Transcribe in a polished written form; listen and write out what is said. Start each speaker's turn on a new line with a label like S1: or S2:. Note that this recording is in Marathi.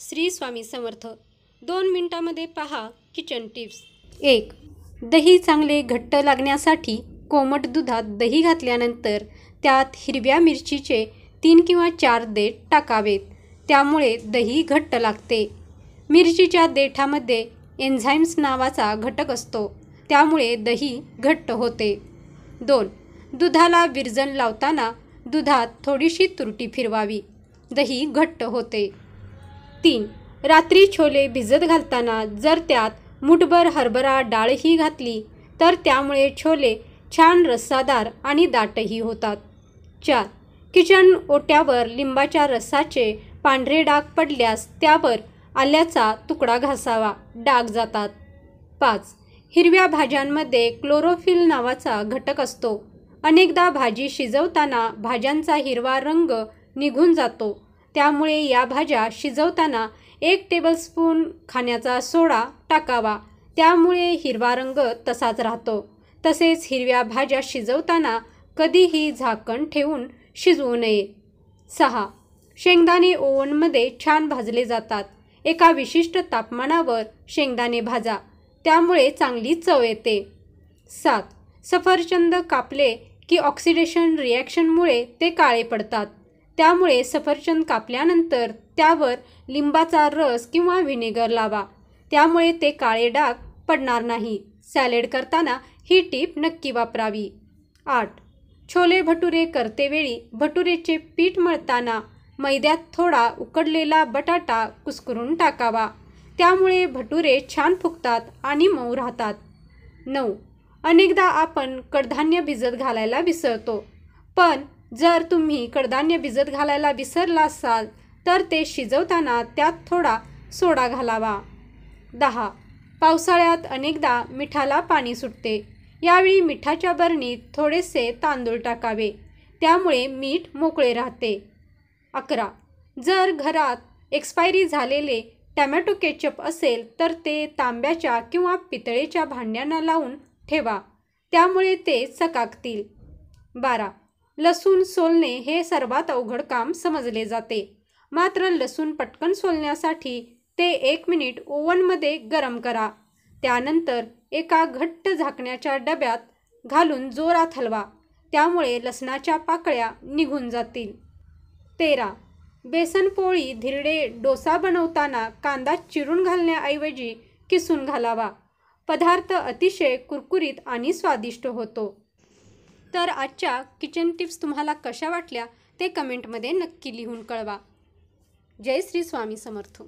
S1: श्री स्वामी समर्थ। 2 मिनिटांमध्ये पहा किचन टिप्स। 1. दही चांगले घट्ट लागण्यासाठी कोमट दुधात दही घातल्यानंतर त्यात हिरव्या मिरचीचे 3 किंवा 4 देठ टाकावेत, त्यामुळे दही घट्ट लागते। मिरचीच्या देठामध्ये एन्झाईम्स नावाचा घटक असतो, त्यामुळे दही घट्ट होते। 2. दुधाला विरजण लावताना दुधात थोडीशी तुरटी फिरवावी, दही घट्ट होते। 3. रात्री छोले भिजत घालताना जर त्यात मुठभर हरभरा डाळही घातली तर त्यामुळे छोले छान रस्सादार आणि दाटही होतात। 4. किचन ओट्यावर लिंबाच्या रसाचे पांढरे डाग पडल्यास त्यावर आल्याचा तुकडा घासावा, डाग जातात। 5. हिरव्या भाज्यांमध्ये क्लोरोफिल नावाचा घटक असतो। अनेकदा भाजी शिजवताना भाज्यांचा हिरवा रंग निघून जातो, त्यामुळे या भाज्या शिजवताना 1 टेबलस्पून खाण्याचा सोडा टाकावा, त्यामुळे हिरवा रंग तसाच राहतो। तसेच हिरव्या भाज्या शिजवताना कधीही झाकण ठेवून शिजवू नये। 6. शेंगदाणे ओव्हनमध्ये छान भाजले जातात। एका विशिष्ट तापमानावर शेंगदाणे भाजा, त्यामुळे चांगली चव येते। 7. सफरचंद कापले की ऑक्सिडेशन रिॲक्शनमुळे ते काळे पडतात, त्यामुळे सफरचंद कापल्यानंतर त्यावर लिंबाचा रस किंवा व्हिनेगर लावा, त्यामुळे ते काळे डाग पडणार नाही। सॅलड करताना ही टीप नक्की वापरावी। 8. छोले भटुरे करतेवेळी भटुरेचे पीठ मळताना मैद्यात थोडा उकडलेला बटाटा कुस्करून टाकावा, त्यामुळे भटुरे छान फुगतात आणि मऊ राहतात। 9. अनेकदा आपण कडधान्य भिजत घालायला विसरतो, पण जर तुम्ही कडधान्य भिजत घालायला विसरला असाल तर ते शिजवताना त्यात थोडा सोडा घालावा। 10. पावसाळ्यात अनेकदा मिठाला पाणी सुटते, यावेळी मिठाच्या बरणीत थोडेसे तांदूळ टाकावे, त्यामुळे मीठ मोकळे राहते। 11. जर घरात एक्सपायरी झालेले टॅमॅटो केचप असेल तर ते तांब्याच्या किंवा पितळेच्या भांड्यांना लावून ठेवा, त्यामुळे ते चकाकतील। 12. लसूण सोलणे हे सर्वात अवघड काम समजले जाते, मात्र लसूण पटकन सोलण्यासाठी ते 1 मिनिट ओव्हनमध्ये गरम करा, त्यानंतर एका घट्ट झाकण्याच्या डब्यात घालून जोरात हलवा, त्यामुळे लसणाच्या पाकळ्या निघून जातील। 13. बेसन पोळी, धिरडे, डोसा बनवताना कांदा चिरून घालण्याऐवजी किसून घालावा, पदार्थ अतिशय कुरकुरीत आणि स्वादिष्ट होतो। तर आजच्या किचन टिप्स तुम्हाला कशा वाटल्या ते कमेंटमध्ये नक्की लिहून कळवा। जय श्री स्वामी समर्थ।